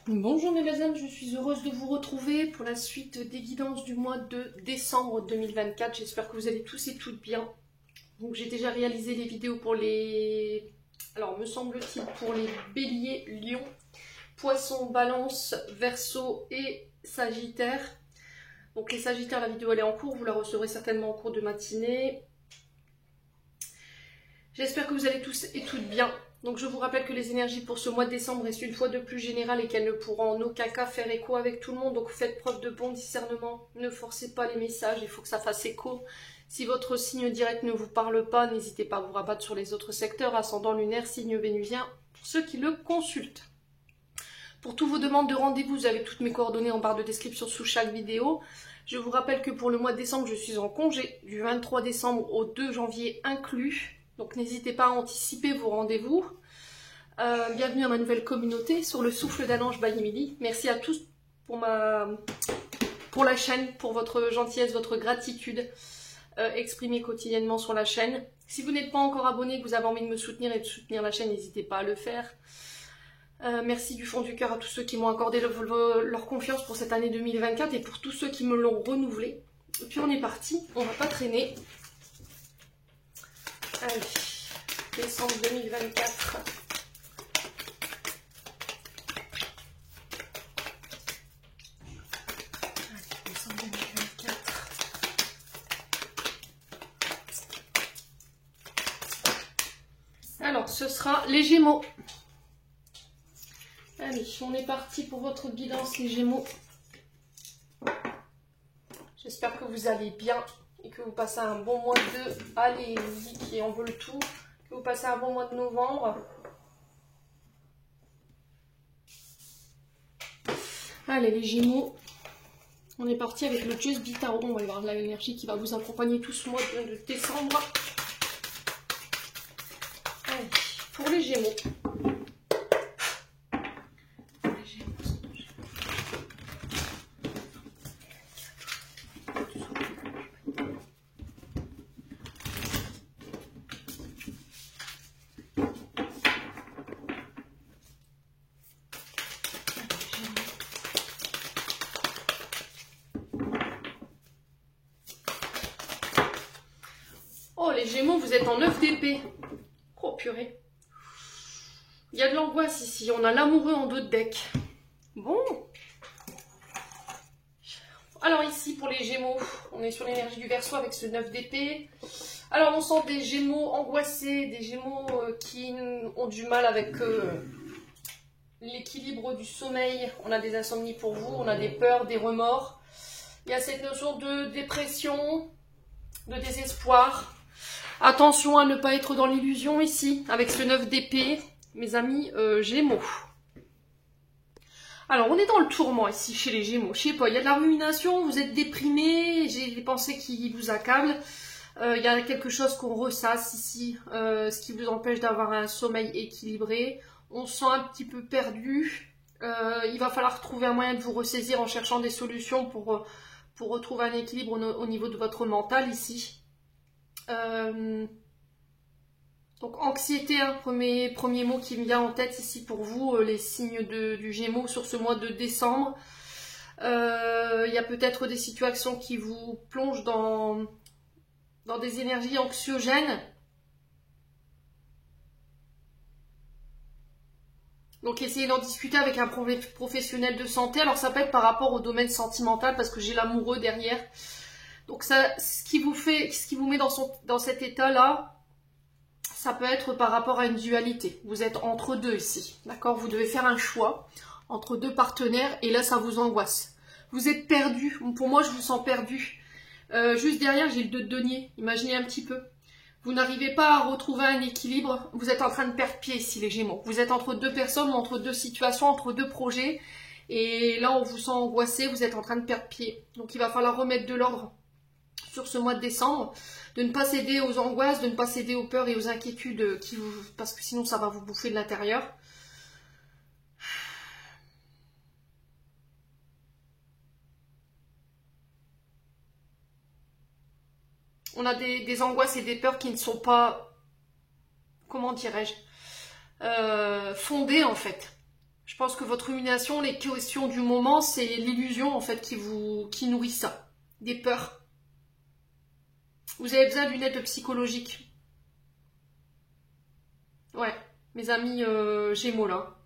Bonjour mes belles âmes, je suis heureuse de vous retrouver pour la suite des guidances du mois de décembre 2024. J'espère que vous allez tous et toutes bien. Donc j'ai déjà réalisé les vidéos pour les... Alors me semble-t-il pour les béliers, lions, poissons, balance, verseau et sagittaire. Donc les sagittaires, la vidéo elle est en cours, vous la recevrez certainement en cours de matinée. J'espère que vous allez tous et toutes bien. Donc je vous rappelle que les énergies pour ce mois de décembre restent une fois de plus générales et qu'elles ne pourront en aucun cas faire écho avec tout le monde. Donc faites preuve de bon discernement, ne forcez pas les messages, il faut que ça fasse écho. Si votre signe direct ne vous parle pas, n'hésitez pas à vous rabattre sur les autres secteurs, ascendant lunaire, signe vénusien, pour ceux qui le consultent. Pour toutes vos demandes de rendez-vous, vous avez toutes mes coordonnées en barre de description sous chaque vidéo. Je vous rappelle que pour le mois de décembre, je suis en congé du 23 décembre au 2 janvier inclus. Donc n'hésitez pas à anticiper vos rendez-vous. Bienvenue à ma nouvelle communauté sur le souffle d'un ange by Emily. Merci à tous pour la chaîne, pour votre gentillesse, votre gratitude exprimée quotidiennement sur la chaîne. Si vous n'êtes pas encore abonné, que vous avez envie de me soutenir et de soutenir la chaîne, n'hésitez pas à le faire. Merci du fond du cœur à tous ceux qui m'ont accordé leur confiance pour cette année 2024 et pour tous ceux qui me l'ont renouvelé. Et puis on est parti, on va pas traîner. Allez, décembre 2024. Allez, décembre 2024. Alors, ce sera les Gémeaux. Allez, on est parti pour votre guidance, les Gémeaux. J'espère que vous allez bien et que vous passez un bon mois de... Allez, qui en veut le tout. Que vous passez un bon mois de novembre. Allez, les Gémeaux. On est parti avec le Just Be Tarot. On va y voir l'énergie qui va vous accompagner tout ce mois de décembre. Allez, pour les Gémeaux. Oh, les Gémeaux, vous êtes en 9 d'épée. Oh, purée. Il y a de l'angoisse ici. On a l'amoureux en 2 de deck. Bon. Alors ici, pour les Gémeaux, on est sur l'énergie du Verseau avec ce 9 d'épée. Alors, on sent des Gémeaux angoissés, des Gémeaux qui ont du mal avec l'équilibre du sommeil. On a des insomnies pour vous, on a des peurs, des remords. Il y a cette notion de dépression, de désespoir. Attention à ne pas être dans l'illusion ici, avec ce 9 d'épée, mes amis Gémeaux. Alors, on est dans le tourment ici, chez les Gémeaux. Je sais pas, il y a de la rumination, vous êtes déprimés, j'ai des pensées qui vous accablent. Il y a quelque chose qu'on ressasse ici, ce qui vous empêche d'avoir un sommeil équilibré. On se sent un petit peu perdu. Il va falloir trouver un moyen de vous ressaisir en cherchant des solutions pour retrouver un équilibre au niveau de votre mental ici. Donc anxiété, hein, premier mot qui me vient en tête ici pour vous, les signes du Gémeaux sur ce mois de décembre. Il y a peut-être des situations qui vous plongent dans des énergies anxiogènes. Donc essayez d'en discuter avec un professionnel de santé. Alors ça peut être par rapport au domaine sentimental parce que j'ai l'amoureux derrière. Donc ça, ce qui vous met dans cet état-là, ça peut être par rapport à une dualité. Vous êtes entre deux ici, d'accord? Vous devez faire un choix entre 2 partenaires et là, ça vous angoisse. Vous êtes perdu. Pour moi, je vous sens perdu. Juste derrière, j'ai le 2 de denier. Imaginez un petit peu. Vous n'arrivez pas à retrouver un équilibre. Vous êtes en train de perdre pied ici, les Gémeaux. Vous êtes entre 2 personnes, entre 2 situations, entre 2 projets. Et là, on vous sent angoissé. Vous êtes en train de perdre pied. Donc, il va falloir remettre de l'ordre sur ce mois de décembre, de ne pas céder aux angoisses, de ne pas céder aux peurs et aux inquiétudes parce que sinon ça va vous bouffer de l'intérieur. On a des angoisses et des peurs qui ne sont pas, comment dirais-je, fondées en fait. Je pense que votre rumination, les questions du moment, c'est l'illusion en fait qui nourrit ça. Des peurs. Vous avez besoin d'une aide psychologique. Ouais, mes amis Gémeaux là.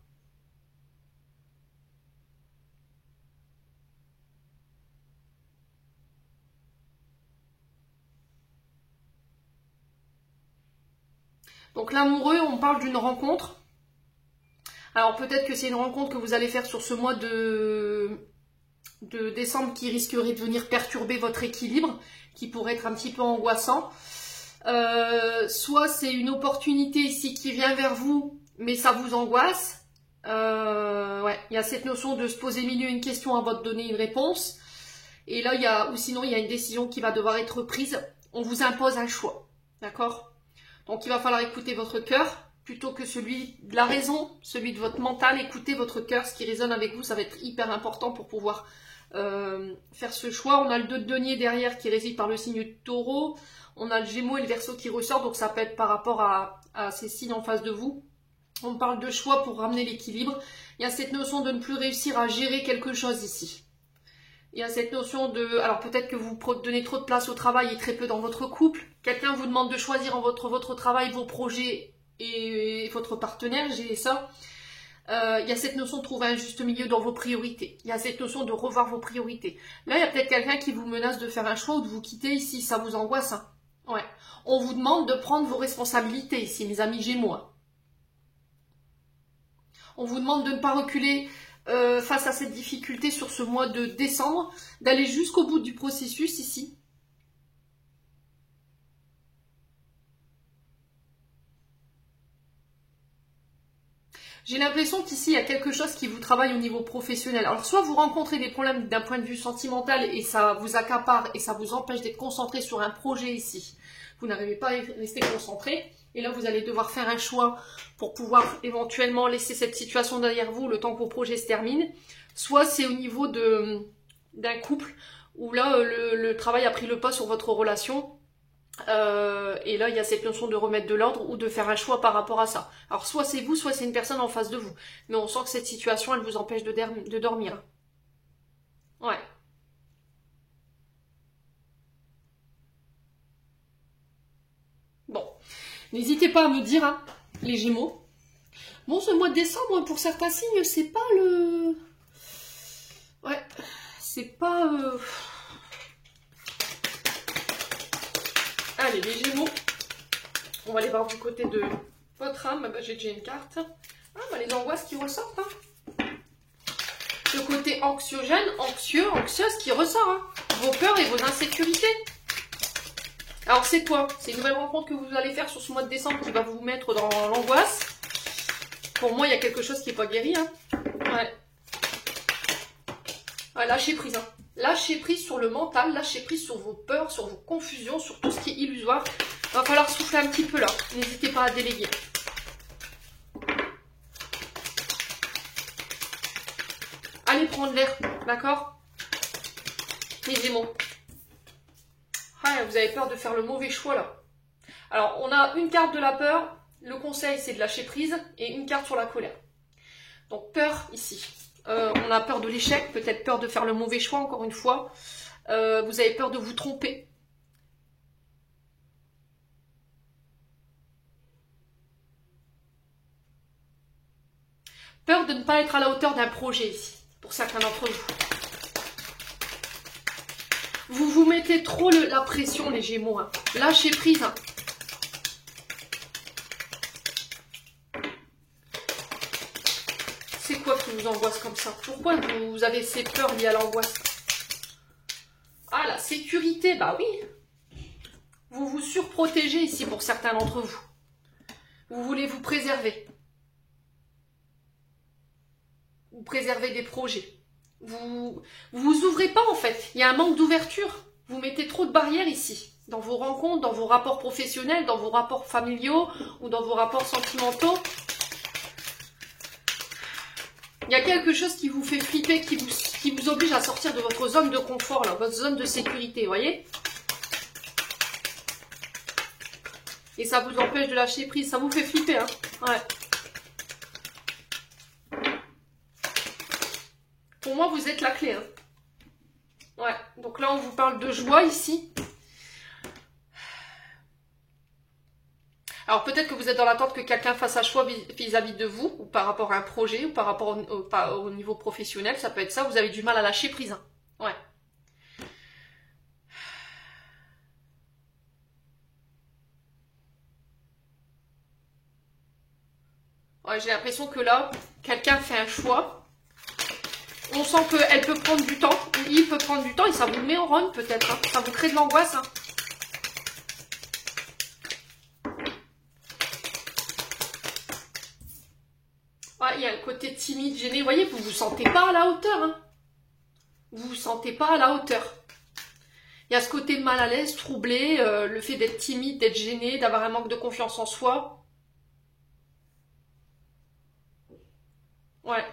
Donc l'amoureux, on parle d'une rencontre. Alors peut-être que c'est une rencontre que vous allez faire sur ce mois de décembre qui risquerait de venir perturber votre équilibre, qui pourrait être un petit peu angoissant. Soit c'est une opportunité ici qui vient vers vous, mais ça vous angoisse. Ouais, il y a cette notion de se poser milieu une question avant de donner une réponse. Et là, ou sinon il y a une décision qui va devoir être prise. On vous impose un choix, d'accord? Donc il va falloir écouter votre cœur plutôt que celui de la raison, celui de votre mental. Écoutez votre cœur, ce qui résonne avec vous, ça va être hyper important pour pouvoir faire ce choix. On a le 2 de denier derrière qui réside par le signe du taureau. On a le Gémeaux et le Verseau qui ressortent, donc ça peut être par rapport à ces signes en face de vous. On parle de choix pour ramener l'équilibre. Il y a cette notion de ne plus réussir à gérer quelque chose ici. Il y a cette notion de... Alors peut-être que vous donnez trop de place au travail et très peu dans votre couple. Quelqu'un vous demande de choisir en votre travail vos projets et votre partenaire, j'ai ça. Il y a cette notion de trouver un juste milieu dans vos priorités. Il y a cette notion de revoir vos priorités. Là, il y a peut-être quelqu'un qui vous menace de faire un choix ou de vous quitter ici. Ça vous angoisse, hein. Ouais. On vous demande de prendre vos responsabilités ici, mes amis Gémeaux. On vous demande de ne pas reculer face à cette difficulté sur ce mois de décembre, d'aller jusqu'au bout du processus ici. J'ai l'impression qu'ici, il y a quelque chose qui vous travaille au niveau professionnel. Alors, soit vous rencontrez des problèmes d'un point de vue sentimental et ça vous accapare et ça vous empêche d'être concentré sur un projet ici. Vous n'arrivez pas à rester concentré. Et là, vous allez devoir faire un choix pour pouvoir éventuellement laisser cette situation derrière vous le temps que vos projets se terminent. Soit c'est au niveau d'un couple où là, le travail a pris le pas sur votre relation. Et là, il y a cette notion de remettre de l'ordre ou de faire un choix par rapport à ça. Alors, soit c'est vous, soit c'est une personne en face de vous. Mais on sent que cette situation, elle vous empêche de dormir. Ouais. Bon. N'hésitez pas à me dire, hein, les Gémeaux. Bon, ce mois de décembre, pour certains signes, c'est pas le... Ouais. C'est pas... Allez, les Gémeaux, on va aller voir du côté de votre âme. Bah, j'ai déjà une carte. Ah, bah, les angoisses qui ressortent. Hein. Le côté anxiogène, anxieux, anxieuse qui ressort. Hein. Vos peurs et vos insécurités. Alors, c'est quoi? C'est une nouvelle rencontre que vous allez faire sur ce mois de décembre qui va vous mettre dans l'angoisse. Pour moi, il y a quelque chose qui n'est pas guéri. Hein. Ouais. Ouais, lâchez prise. Hein. Lâchez prise sur le mental, lâchez prise sur vos peurs, sur vos confusions, sur tout ce qui est illusoire. Il va falloir souffler un petit peu là. N'hésitez pas à déléguer. Allez prendre l'air, d'accord? Les Gémeaux. Ah, vous avez peur de faire le mauvais choix là. Alors, on a une carte de la peur. Le conseil, c'est de lâcher prise. Et une carte sur la colère. Donc, peur ici. On a peur de l'échec, peut-être peur de faire le mauvais choix, encore une fois. Vous avez peur de vous tromper. Peur de ne pas être à la hauteur d'un projet ici, pour certains d'entre vous. Vous vous mettez trop la pression, les Gémeaux. Hein. Lâchez prise. Hein. C'est quoi qui vous angoisse comme ça? Pourquoi vous avez ces peurs liées à l'angoisse? Ah, la sécurité, bah oui. Vous vous surprotégez ici pour certains d'entre vous. Vous voulez vous préserver. Vous préservez des projets. Vous ouvrez pas en fait. Il y a un manque d'ouverture. Vous mettez trop de barrières ici. Dans vos rencontres, dans vos rapports professionnels, dans vos rapports familiaux ou dans vos rapports sentimentaux. Il y a quelque chose qui vous fait flipper, qui vous oblige à sortir de votre zone de confort, là, votre zone de sécurité, vous voyez? Et ça vous empêche de lâcher prise, ça vous fait flipper, hein? Ouais. Pour moi, vous êtes la clé. Hein. Ouais, donc là, on vous parle de joie ici. Alors peut-être que vous êtes dans l'attente que quelqu'un fasse un choix vis-à-vis de vous, ou par rapport à un projet, ou par rapport au niveau professionnel, ça peut être ça, vous avez du mal à lâcher prise. Hein. Ouais. Ouais, j'ai l'impression que là, quelqu'un fait un choix. On sent qu'elle peut prendre du temps, ou il peut prendre du temps, et ça vous met en run peut-être. Hein. Ça vous crée de l'angoisse. Hein. Il y a un côté timide, gêné. Vous voyez, vous ne vous sentez pas à la hauteur. Hein. Vous ne vous sentez pas à la hauteur. Il y a ce côté mal à l'aise, troublé, le fait d'être timide, d'être gêné, d'avoir un manque de confiance en soi. Ouais.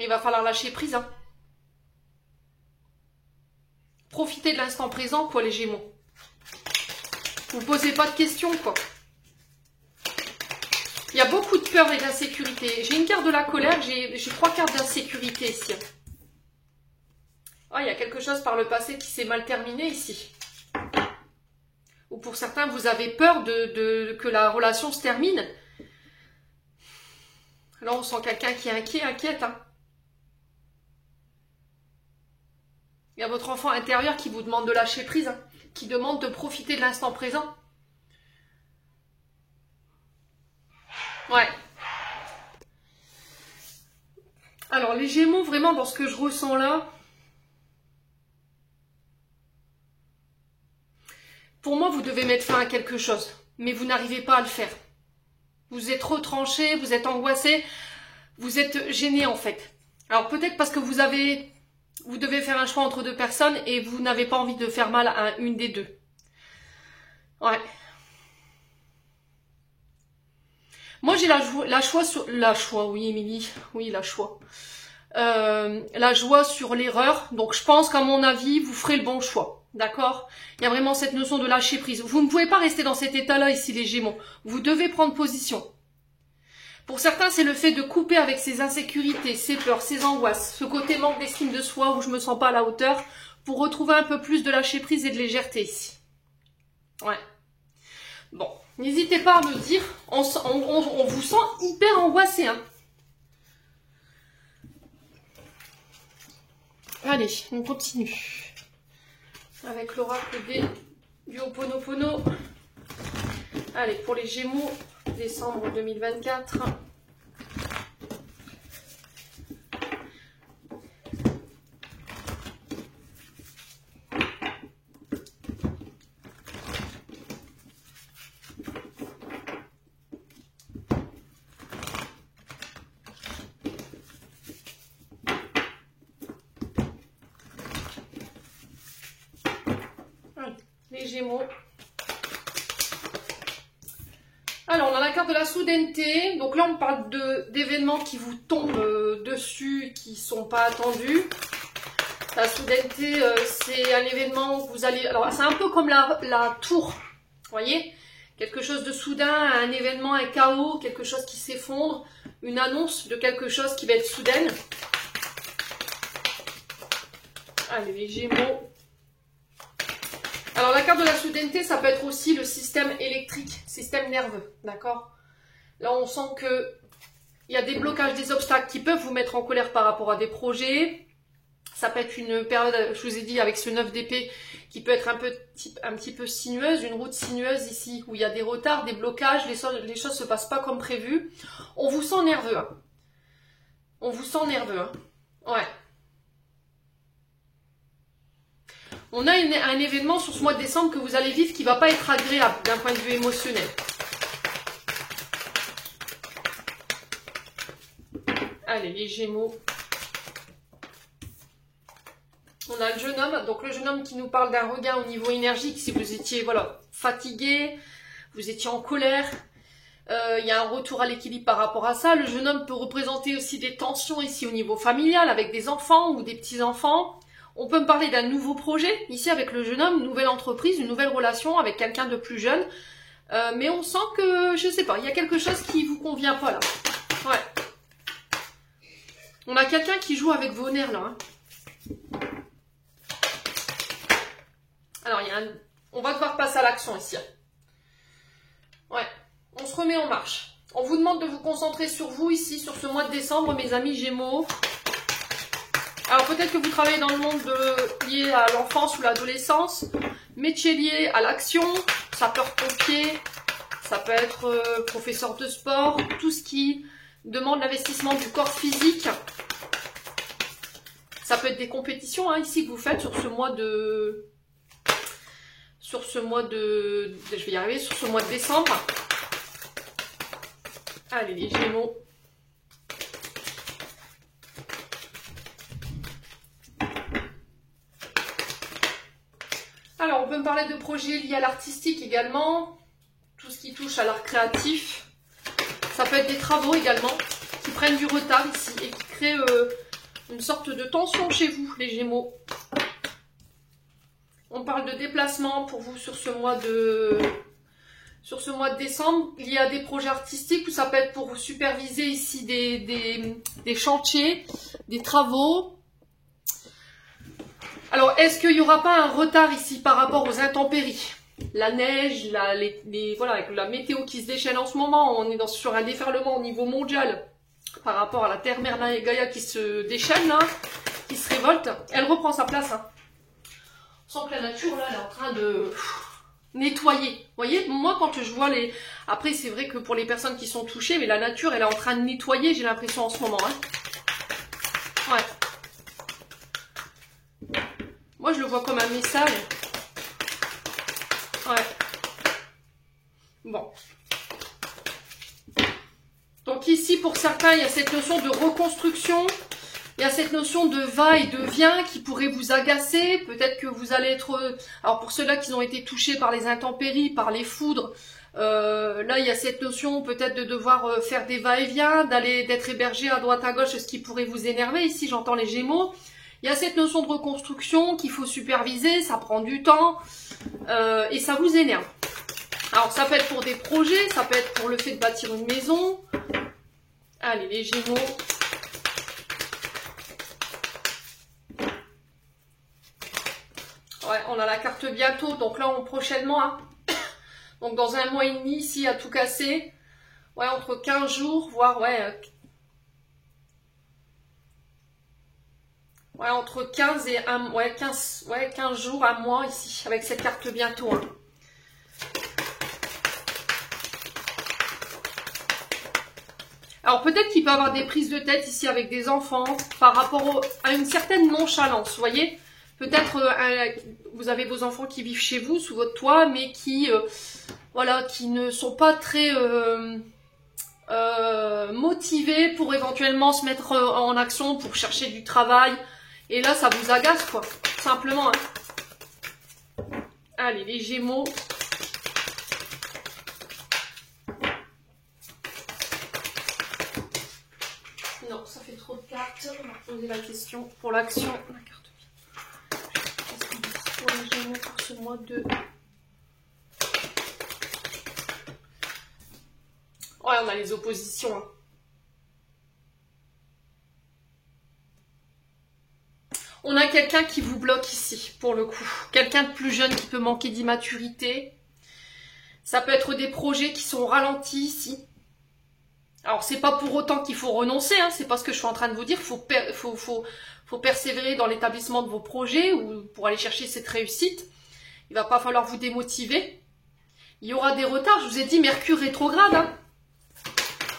Il va falloir lâcher prise. Hein. Profitez de l'instant présent, quoi, les Gémeaux. Vous ne posez pas de questions, quoi. Il y a beaucoup de peur et d'insécurité. J'ai une carte de la colère, j'ai 3 cartes d'insécurité ici. Oh, il y a quelque chose par le passé qui s'est mal terminé ici. Ou pour certains, vous avez peur que la relation se termine. Là, on sent quelqu'un qui est inquiète. Hein. Il y a votre enfant intérieur qui vous demande de lâcher prise, hein, qui demande de profiter de l'instant présent. Ouais. Alors, les Gémeaux, vraiment, dans ce que je ressens là, pour moi, vous devez mettre fin à quelque chose, mais vous n'arrivez pas à le faire. Vous êtes retranché, vous êtes angoissé, vous êtes gêné en fait. Alors, peut-être parce que vous devez faire un choix entre 2 personnes et vous n'avez pas envie de faire mal à une des 2. Ouais. Moi, j'ai la joie, oui, Émilie, oui, la joie. La joie sur l'erreur. Donc, je pense qu'à mon avis, vous ferez le bon choix. D'accord? Il y a vraiment cette notion de lâcher prise. Vous ne pouvez pas rester dans cet état-là ici, les Gémeaux. Vous devez prendre position. Pour certains, c'est le fait de couper avec ses insécurités, ses peurs, ses angoisses, ce côté manque d'estime de soi où je me sens pas à la hauteur, pour retrouver un peu plus de lâcher prise et de légèreté ici. Ouais. Bon, n'hésitez pas à me dire, on vous sent hyper angoissé. Hein. Allez, on continue. Avec l'oracle du Ho'oponopono. Allez, pour les Gémeaux, décembre 2024. Les Gémeaux. Alors, on a la carte de la soudaineté. Donc là, on parle d'événements qui vous tombent dessus, qui ne sont pas attendus. La soudaineté, c'est un événement où vous allez... Alors, c'est un peu comme la tour, vous voyez? Quelque chose de soudain, un événement, un chaos, quelque chose qui s'effondre, une annonce de quelque chose qui va être soudaine. Allez, les Gémeaux. Alors, la carte de la soudaineté, ça peut être aussi le système électrique, système nerveux, d'accord? Là, on sent que il y a des blocages, des obstacles qui peuvent vous mettre en colère par rapport à des projets. Ça peut être une période, je vous ai dit, avec ce 9 d'épée, qui peut être un petit peu sinueuse, une route sinueuse ici, où il y a des retards, des blocages, les choses se passent pas comme prévu. On vous sent nerveux, hein. On vous sent nerveux, hein. Ouais. On a un événement sur ce mois de décembre que vous allez vivre qui ne va pas être agréable d'un point de vue émotionnel. Allez, les Gémeaux. On a le jeune homme. Donc le jeune homme qui nous parle d'un regain au niveau énergique. Si vous étiez fatigué, vous étiez en colère. Il y a un retour à l'équilibre par rapport à ça. Le jeune homme peut représenter aussi des tensions ici au niveau familial avec des enfants ou des petits-enfants. On peut me parler d'un nouveau projet, ici avec le jeune homme, une nouvelle entreprise, une nouvelle relation avec quelqu'un de plus jeune. Mais on sent que, je sais pas, il y a quelque chose qui vous convient pas là. Ouais. On a quelqu'un qui joue avec vos nerfs là. Hein. Alors, on va devoir passer à l'action ici. Ouais, on se remet en marche. On vous demande de vous concentrer sur vous ici, sur ce mois de décembre, mes amis Gémeaux. Alors, peut-être que vous travaillez dans le monde lié à l'enfance ou l'adolescence. Métier lié à l'action, sapeur-pompier, ça peut être professeur de sport, tout ce qui demande l'investissement du corps physique. Ça peut être des compétitions hein, ici que vous faites sur ce mois de... Je vais y arriver, sur ce mois de décembre. Allez les Gémeaux. Alors, on peut me parler de projets liés à l'artistique également. Tout ce qui touche à l'art créatif. Ça peut être des travaux également qui prennent du retard ici et qui créent une sorte de tension chez vous, les Gémeaux. On parle de déplacement pour vous sur ce mois de décembre. Il y a des projets artistiques où ça peut être pour vous superviser ici des chantiers, des travaux. Alors, est-ce qu'il n'y aura pas un retard ici par rapport aux intempéries? La neige, voilà, avec la météo qui se déchaîne en ce moment, on est sur un déferlement au niveau mondial par rapport à la Terre, Merlin et Gaïa qui se déchaînent, là, qui se révoltent. Elle reprend sa place. Hein. On sent que la nature, là, elle est en train de nettoyer. Vous voyez, moi, quand je vois les... Après, c'est vrai que pour les personnes qui sont touchées, mais la nature, elle est en train de nettoyer, j'ai l'impression, en ce moment. Hein. Ouais. Moi, je le vois comme un message. Ouais. Bon. Donc ici, pour certains, il y a cette notion de reconstruction. Il y a cette notion de va et de vient qui pourrait vous agacer. Peut-être que vous allez être... Alors pour ceux-là qui ont été touchés par les intempéries, par les foudres, là, il y a cette notion peut-être de devoir faire des va-et-vient, d'être hébergé à droite à gauche, ce qui pourrait vous énerver. Ici, j'entends les Gémeaux. Il y a cette notion de reconstruction qu'il faut superviser, ça prend du temps et ça vous énerve. Alors ça peut être pour des projets, ça peut être pour le fait de bâtir une maison. Allez les Gémeaux. Ouais, on a la carte bientôt, donc là on prochainement, hein. Donc dans un mois et demi ici à tout casser. Ouais, entre 15 jours, voire ouais... Ouais, entre 15 et 15 jours, un mois ici, avec cette carte bientôt. Hein. Alors peut-être qu'il peut y avoir des prises de tête ici avec des enfants par rapport à une certaine nonchalance, vous voyez. Peut-être vous avez vos enfants qui vivent chez vous, sous votre toit, mais qui, voilà, qui ne sont pas très motivés pour éventuellement se mettre en action, pour chercher du travail. Et là, ça vous agace, quoi. Simplement. Hein. Allez, les Gémeaux. Non, ça fait trop de cartes. On va poser la question pour l'action. La carte. Qu'est-ce qu'on dit pour les Gémeaux pour ce mois de... Ouais, on a les oppositions. Hein. On a quelqu'un qui vous bloque ici, pour le coup. Quelqu'un de plus jeune qui peut manquer d'immaturité. Ça peut être des projets qui sont ralentis ici. Alors, c'est pas pour autant qu'il faut renoncer, hein, c'est pas ce que je suis en train de vous dire. Il faut persévérer dans l'établissement de vos projets ou pour aller chercher cette réussite. Il va pas falloir vous démotiver. Il y aura des retards, je vous ai dit Mercure rétrograde. Hein.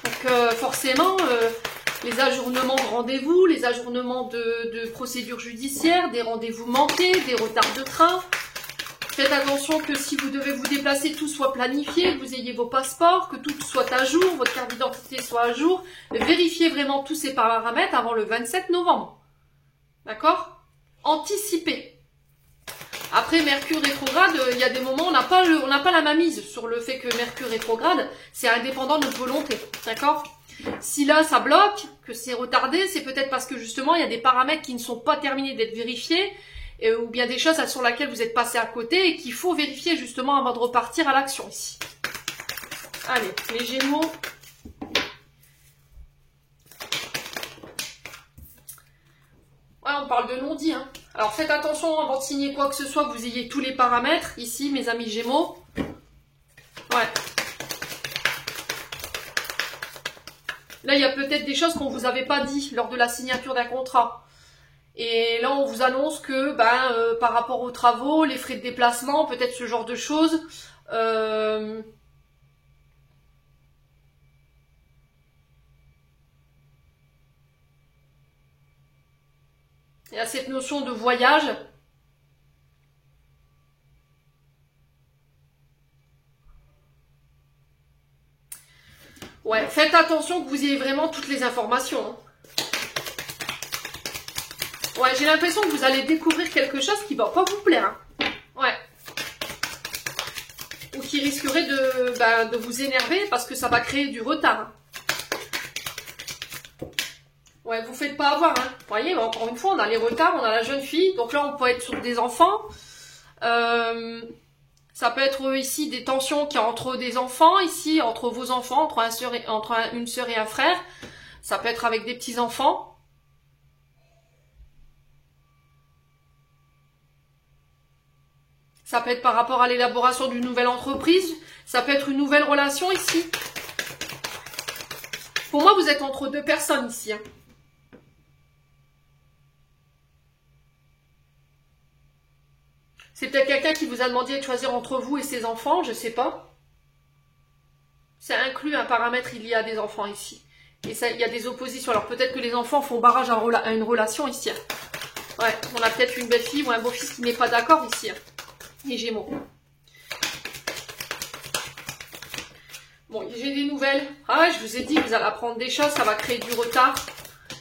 Donc, forcément... les ajournements de rendez-vous, les ajournements de procédures judiciaires, des rendez-vous manqués, des retards de train. Faites attention que si vous devez vous déplacer, tout soit planifié, que vous ayez vos passeports, que tout soit à jour, votre carte d'identité soit à jour. Vérifiez vraiment tous ces paramètres avant le 27 novembre. D'accord? Anticipez. Après Mercure rétrograde, il y a des moments où on n'a pas la mainmise sur le fait que Mercure rétrograde, c'est indépendant de notre volonté. D'accord? Si là ça bloque, que c'est retardé, c'est peut-être parce que justement il y a des paramètres qui ne sont pas terminés d'être vérifiés, ou bien des choses sur lesquelles vous êtes passé à côté et qu'il faut vérifier justement avant de repartir à l'action ici. Allez, les Gémeaux. Ouais, on parle de non-dit. Hein. Alors faites attention avant de signer quoi que ce soit, que vous ayez tous les paramètres ici, mes amis Gémeaux. Ouais. Là, il y a peut-être des choses qu'on ne vous avait pas dit lors de la signature d'un contrat. Et là, on vous annonce que par rapport aux travaux, les frais de déplacement, peut-être ce genre de choses. Il y a cette notion de voyage. Ouais, faites attention que vous ayez vraiment toutes les informations. Hein. Ouais, j'ai l'impression que vous allez découvrir quelque chose qui va pas vous plaire. Hein. Ouais. Ou qui risquerait de vous énerver parce que ça va créer du retard. Hein. Ouais, vous faites pas avoir. Hein. Vous voyez, encore une fois, on a les retards, on a la jeune fille. Donc là, on peut être sur des enfants. Ça peut être ici des tensions qu'il y a entre des enfants, ici, entre vos enfants, entre une sœur et un frère. Ça peut être avec des petits-enfants. Ça peut être par rapport à l'élaboration d'une nouvelle entreprise. Ça peut être une nouvelle relation ici. Pour moi, vous êtes entre deux personnes ici. Hein. C'est peut-être quelqu'un qui vous a demandé de choisir entre vous et ses enfants, je sais pas. C'est inclus un paramètre, il y a des enfants ici. Et ça, il y a des oppositions. Alors peut-être que les enfants font barrage à une relation ici. Hein. Ouais, on a peut-être une belle-fille ou un beau-fils qui n'est pas d'accord ici. Hein. Les Gémeaux. Bon, j'ai des nouvelles. Ah ouais, je vous ai dit, vous allez apprendre des choses, ça va créer du retard.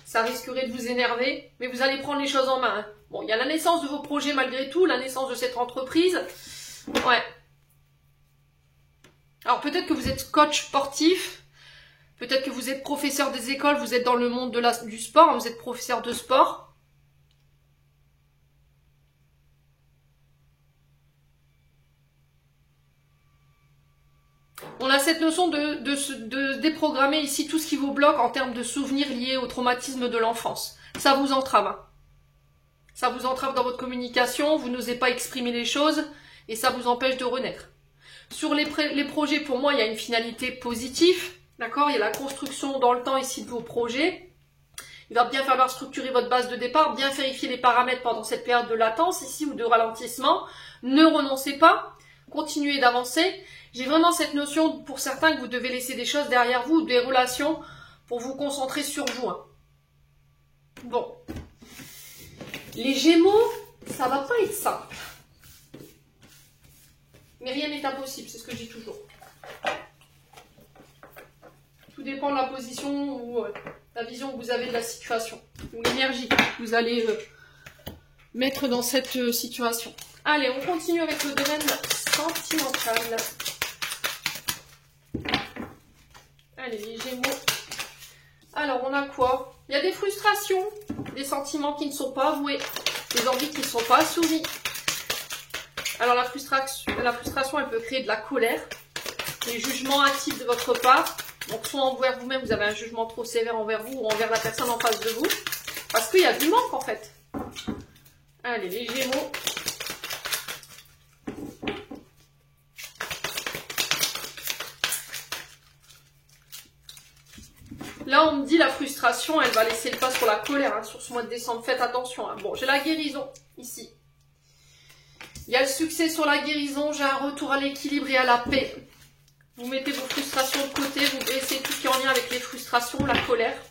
Ça risquerait de vous énerver, mais vous allez prendre les choses en main. Hein. Bon, il y a la naissance de vos projets malgré tout, la naissance de cette entreprise. Ouais. Alors peut-être que vous êtes coach sportif, peut-être que vous êtes professeur des écoles, vous êtes dans le monde du sport, vous êtes professeur de sport. On a cette notion de déprogrammer ici tout ce qui vous bloque en termes de souvenirs liés au traumatisme de l'enfance. Ça vous entrave. Hein. Ça vous entrave dans votre communication, vous n'osez pas exprimer les choses et ça vous empêche de renaître. Sur les projets, pour moi, il y a une finalité positive. D'accord ? Il y a la construction dans le temps ici de vos projets. Il va bien falloir structurer votre base de départ, bien vérifier les paramètres pendant cette période de latence ici ou de ralentissement. Ne renoncez pas, continuez d'avancer. J'ai vraiment cette notion pour certains que vous devez laisser des choses derrière vous, des relations, pour vous concentrer sur vous. Hein. Bon. Les Gémeaux, ça va pas être simple. Mais rien n'est impossible, c'est ce que je dis toujours. Tout dépend de la position ou la vision que vous avez de la situation, ou l'énergie que vous allez mettre dans cette situation. Allez, on continue avec le domaine sentimental. Allez, les Gémeaux. Alors, on a quoi? Il y a des frustrations, des sentiments qui ne sont pas avoués, des envies qui ne sont pas assouvies. Alors, la frustration, elle peut créer de la colère, des jugements actifs de votre part. Donc, soit envers vous-même, vous avez un jugement trop sévère envers vous ou envers la personne en face de vous. Parce qu'il y a du manque, en fait. Allez, les Gémeaux. Là, on me dit la frustration, elle va laisser le pas sur la colère, hein, sur ce mois de décembre. Faites attention. Hein. Bon, j'ai la guérison, ici. Il y a le succès sur la guérison, j'ai un retour à l'équilibre et à la paix. Vous mettez vos frustrations de côté, vous baissez tout ce qui est en lien avec les frustrations, la colère,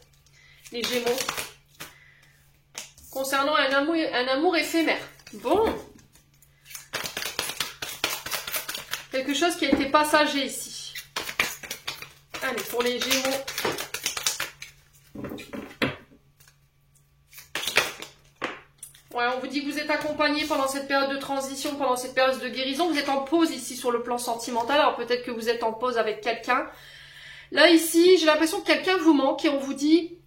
les Gémeaux. Concernant un amour éphémère. Bon. Quelque chose qui a été passager ici. Allez, pour les Gémeaux. Ouais, on vous dit que vous êtes accompagné pendant cette période de transition, pendant cette période de guérison. Vous êtes en pause ici sur le plan sentimental. Alors peut-être que vous êtes en pause avec quelqu'un. Là, ici, j'ai l'impression que quelqu'un vous manque et on vous dit...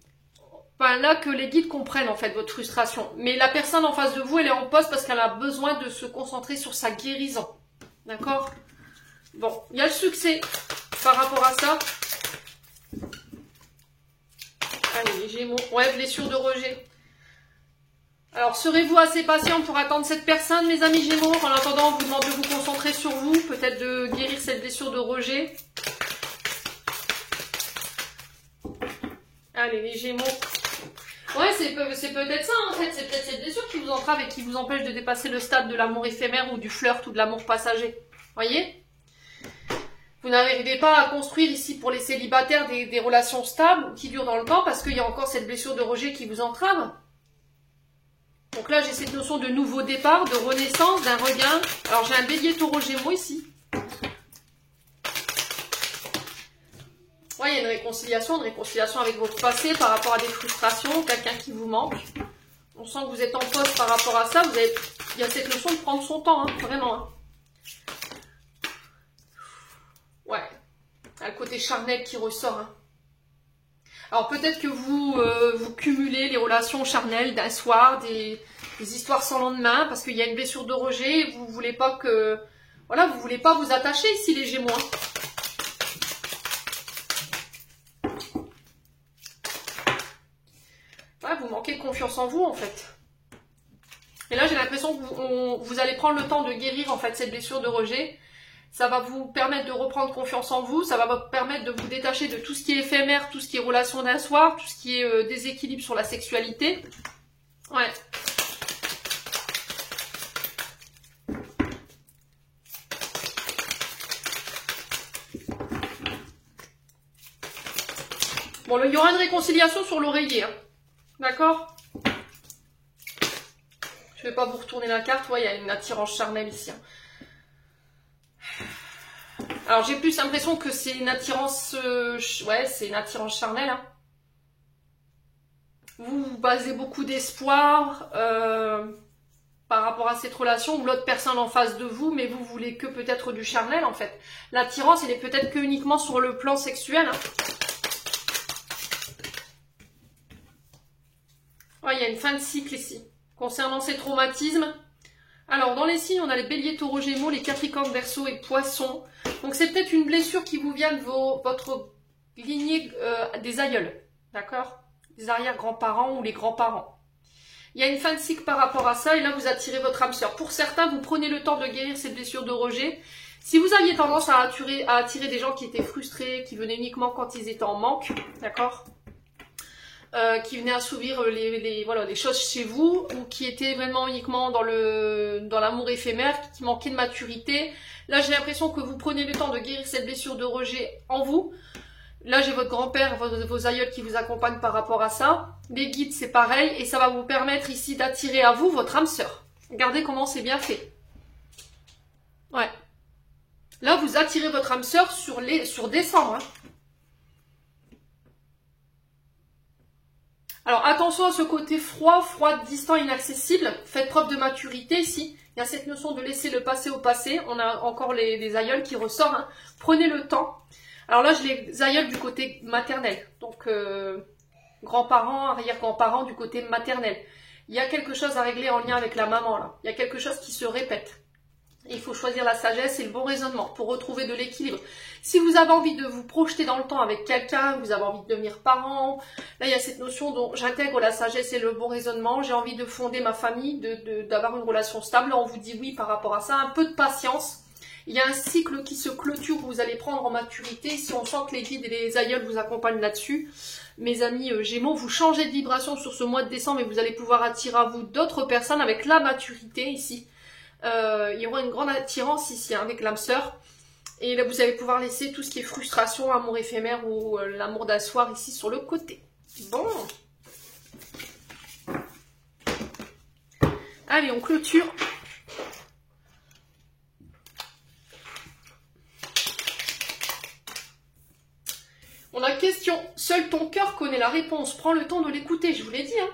Enfin, là, que les guides comprennent en fait votre frustration. Mais la personne en face de vous, elle est en pause parce qu'elle a besoin de se concentrer sur sa guérison. D'accord? Bon, il y a le succès. par rapport à ça. Allez, les Gémeaux. Ouais, blessure de rejet. Alors, serez-vous assez patient pour attendre cette personne, mes amis Gémeaux? En attendant, on vous demande de vous concentrer sur vous, peut-être de guérir cette blessure de rejet. Allez, les Gémeaux. Ouais, c'est peut-être ça, en fait. C'est peut-être cette blessure qui vous entrave et qui vous empêche de dépasser le stade de l'amour éphémère ou du flirt ou de l'amour passager. Voyez? Vous n'arrivez pas à construire ici pour les célibataires des relations stables qui durent dans le temps parce qu'il y a encore cette blessure de rejet qui vous entrave. Donc là, j'ai cette notion de nouveau départ, de renaissance, d'un regain. Alors, j'ai un bélier taureau gémeaux ici. Ouais, il y a une réconciliation avec votre passé par rapport à des frustrations, quelqu'un qui vous manque. On sent que vous êtes en pause par rapport à ça. Il y a cette notion de prendre son temps, hein, vraiment. Hein. Ouais, un côté charnel qui ressort. Hein. Alors peut-être que vous cumulez les relations charnelles d'un soir, des histoires sans lendemain, parce qu'il y a une blessure de rejet et vous voulez pas que... Voilà, vous voulez pas vous attacher ici les Gémeaux. Ouais, vous manquez de confiance en vous en fait. Et là j'ai l'impression que vous allez prendre le temps de guérir en fait cette blessure de rejet. Ça va vous permettre de reprendre confiance en vous, ça va vous permettre de vous détacher de tout ce qui est éphémère, tout ce qui est relation d'un soir, tout ce qui est déséquilibre sur la sexualité. Ouais. Bon, il y aura une réconciliation sur l'oreiller, hein. D'accord? Je vais pas vous retourner la carte, ouais, il y a une attirance charnelle ici. Hein. Alors j'ai plus l'impression que c'est une attirance, ouais, c'est une attirance charnelle. Hein. Vous basez beaucoup d'espoir par rapport à cette relation ou l'autre personne en face de vous, mais vous voulez que peut-être du charnel en fait. L'attirance, elle est peut-être que uniquement sur le plan sexuel. Hein. Ouais, il y a une fin de cycle ici. Concernant ces traumatismes, alors dans les signes, on a les béliers, taureaux, gémeaux, les capricornes, verseaux et poissons. Donc c'est peut-être une blessure qui vous vient de votre lignée des aïeuls, d'accord? Des arrière-grands-parents ou les grands-parents. Il y a une fin de cycle par rapport à ça et là vous attirez votre âme sœur. Pour certains, vous prenez le temps de guérir cette blessure de rejet. Si vous aviez tendance à attirer des gens qui étaient frustrés, qui venaient uniquement quand ils étaient en manque, d'accord? Qui venaient assouvir les choses chez vous ou qui étaient vraiment uniquement dans l'amour éphémère, qui manquaient de maturité. Là, j'ai l'impression que vous prenez le temps de guérir cette blessure de rejet en vous. Là, j'ai votre grand-père, vos aïeuls qui vous accompagnent par rapport à ça. Les guides, c'est pareil. Et ça va vous permettre ici d'attirer à vous votre âme sœur. Regardez comment c'est bien fait. Ouais. Là, vous attirez votre âme sœur sur décembre. Hein. Alors attention à ce côté froid, distant, inaccessible. Faites preuve de maturité ici. Il y a cette notion de laisser le passé au passé. On a encore les aïeuls qui ressortent. Hein. Prenez le temps. Alors là, j'ai les aïeuls du côté maternel. Donc grands-parents, arrière-grands-parents du côté maternel. Il y a quelque chose à régler en lien avec la maman là. Il y a quelque chose qui se répète. Il faut choisir la sagesse et le bon raisonnement pour retrouver de l'équilibre. Si vous avez envie de vous projeter dans le temps avec quelqu'un, vous avez envie de devenir parent, là il y a cette notion dont j'intègre la sagesse et le bon raisonnement, j'ai envie de fonder ma famille, d'avoir une relation stable, là on vous dit oui par rapport à ça, un peu de patience. Il y a un cycle qui se clôture où vous allez prendre en maturité, si on sent que les guides et les aïeuls vous accompagnent là-dessus. Mes amis Gémeaux, vous changez de vibration sur ce mois de décembre et vous allez pouvoir attirer à vous d'autres personnes avec la maturité ici. Il y aura une grande attirance ici hein, avec l'âme sœur. Et là, vous allez pouvoir laisser tout ce qui est frustration, amour éphémère ou l'amour d'un soir ici sur le côté. Bon. Allez, on clôture. On a question. Seul ton cœur connaît la réponse. Prends le temps de l'écouter, je vous l'ai dit. Hein.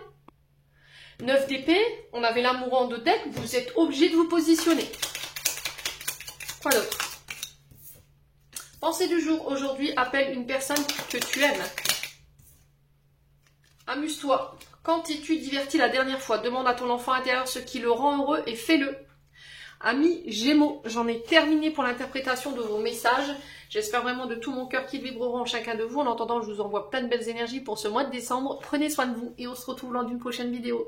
9 d'épée, on avait l'amour en 2 decks, vous êtes obligé de vous positionner. Quoi d'autre? Pensée du jour, aujourd'hui, appelle une personne que tu aimes. Amuse-toi. Quand t'es-tu diverti la dernière fois? Demande à ton enfant intérieur ce qui le rend heureux et fais-le. Amis Gémeaux, j'en ai terminé pour l'interprétation de vos messages. J'espère vraiment de tout mon cœur qu'ils vibreront en chacun de vous. En attendant, je vous envoie plein de belles énergies pour ce mois de décembre. Prenez soin de vous et on se retrouve lors d'une prochaine vidéo.